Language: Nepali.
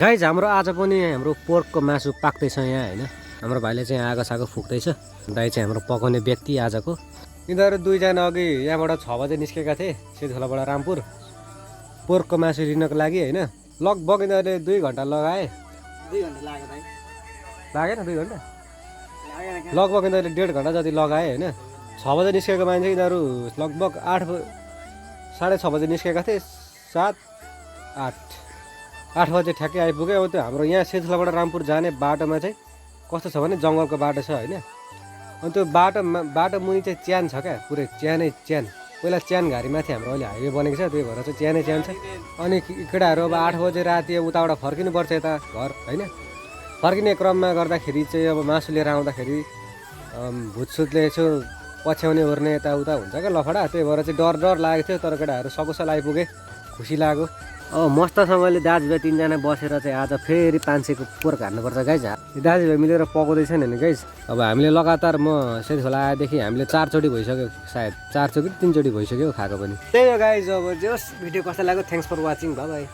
गाइज हाम्रो आज पनि हाम्रो पोर्कको मासु पाक्दैछ यहाँ हैन। हाम्रो भाइले चाहिँ आगो सागो फुक्दैछ। दाइ चाहिँ हाम्रो पकाउने व्यक्ति आजको। यिनीहरू दुईजना अघि यहाँबाट 6 बजे निस्केका थिए सेतखोलाबाट रामपुर पोर्कको मासु लिनको लागि हैन। लगभग यिनीहरूले 2 घन्टा लगाए। 2 घन्टा लाग्यो भाइ। लागेन 2 घन्टा? लागेन। लगभग यिनीहरूले 1.5 घन्टा जति लगाए हैन। 6 बजे निस्केको मान्छे यिनीहरू लगभग 6:30 बजे निस्केका थिए। 8 बजे ठ्याक्कै आइपुग्यो। अब त्यो हाम्रो यहाँ सेतखोलाबाट रामपुर जाने बाटोमा चाहिँ कस्तो छ भने जङ्गलको बाटो छ हैन। अनि त्यो बाटो मुनि चाहिँ च्यान छ क्या, पुरै च्यानै च्यान। पहिला च्यान घारीमाथि हाम्रो अहिले हाइवे बनेको छ, त्यही भएर चाहिँ च्यानै च्यान छ। अनि केटाहरू अब 8 बजे राति उताबाट फर्किनुपर्छ यता घर हैन। फर्किने क्रममा गर्दाखेरि चाहिँ अब मासु लिएर आउँदाखेरि भुतसुतले यसो पछ्याउने ओर्ने यताउता हुन्छ क्या लफडा। त्यही भएर चाहिँ डर लागेको थियो। तर केटाहरू सकुशल आइपुगे, खुसी लाग्यो। अब मस्तसँगले दाजुभाइ 3 जना बसेर चाहिँ आज फेरि 500को पोर्क हान्नुपर्छ गाइज। दाजुभाइ मिलेर पकाउँदैछन् नि गाइज। अब हामीले लगातार म सेतखोला आएदेखि हामीले 4 चोटि भइसक्यो, सायद 4 चोटि 3 चोटि भइसक्यो खाएको पनि। त्यही हो गाइज। अब जस भिडियो कस्तो लाग्यो, thanks for watching, bye by.